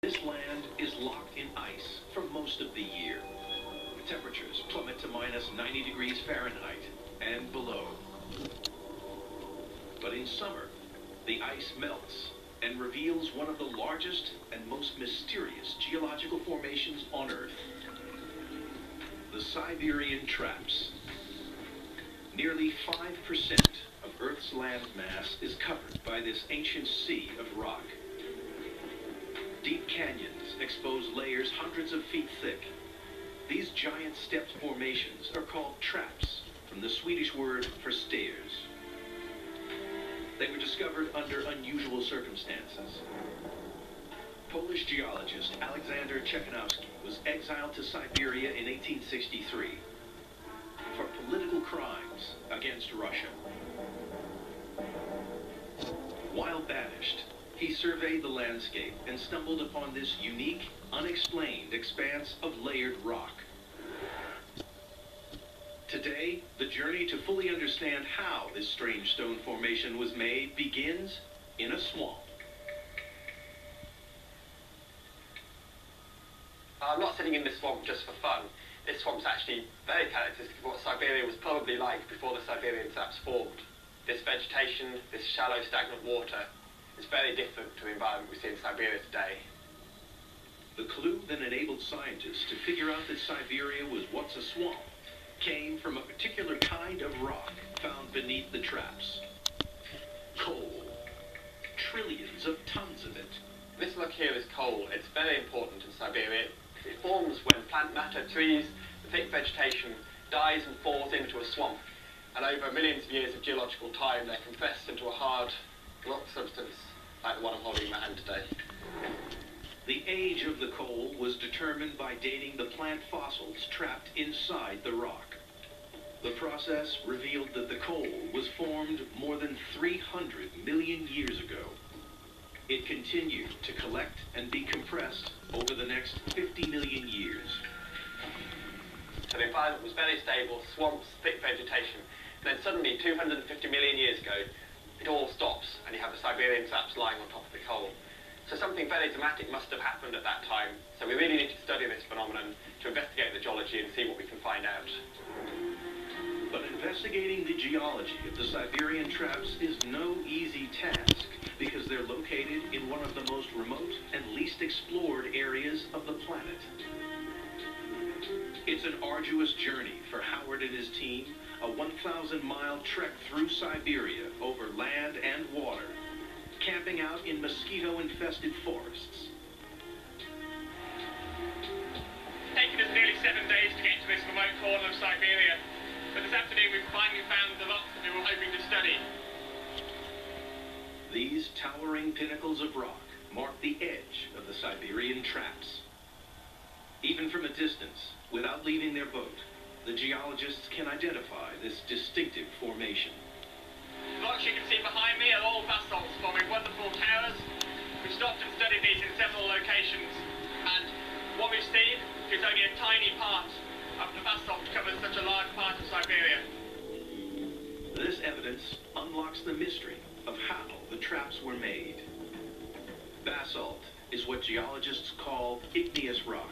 This land is locked in ice for most of the year. Temperatures plummet to minus 90 degrees Fahrenheit and below. But in summer, the ice melts and reveals one of the largest and most mysterious geological formations on Earth. The Siberian Traps. Nearly 5% of Earth's land mass is covered by this ancient sea of rock. Deep canyons expose layers hundreds of feet thick. These giant stepped formations are called traps, from the Swedish word for stairs. They were discovered under unusual circumstances. Polish geologist Alexander Czekanowski was exiled to Siberia in 1863 for political crimes against Russia. While banished, he surveyed the landscape and stumbled upon this unique, unexplained expanse of layered rock. Today, the journey to fully understand how this strange stone formation was made begins in a swamp. I'm not sitting in this swamp just for fun. This swamp's actually very characteristic of what Siberia was probably like before the Siberian Traps formed. This vegetation, this shallow, stagnant water, is very different to the environment we see in Siberia today. The clue that enabled scientists to figure out that Siberia was once a swamp came from a particular kind of rock found beneath the traps. Coal. Trillions of tons of it. This rock here is coal. It's very important in Siberia. It forms when plant matter, trees, the thick vegetation, dies and falls into a swamp. And over millions of years of geological time, they're compressed into a hard rock substance like the one I'm holding in my hand today. The age of the coal was determined by dating the plant fossils trapped inside the rock. The process revealed that the coal was formed more than 300 million years ago. It continued to collect and be compressed over the next 50 million years. So the environment was very stable, swamps, thick vegetation. Then suddenly, 250 million years ago, it all stops, and you have the Siberian traps lying on top of the coal. So something very dramatic must have happened at that time. So we really need to study this phenomenon to investigate the geology and see what we can find out. But investigating the geology of the Siberian Traps is no easy task, because they're located in one of the most remote and least explored areas of the planet. It's an arduous journey for Howard and his team, a 1,000-mile trek through Siberia over land and water, camping out in mosquito-infested forests. It's taken us nearly 7 days to get to this remote corner of Siberia, but this afternoon we've finally found the rock that we were hoping to study. These towering pinnacles of rock mark the edge of the Siberian Traps. Even from a distance, without leaving their boat, the geologists can identify this distinctive formation. The rocks you can see behind me are all basalts forming wonderful towers. We've stopped and studied these in several locations, and what we've seen is only a tiny part of the basalt covers such a large part of Siberia. This evidence unlocks the mystery of how the traps were made. Basalt is what geologists call igneous rock.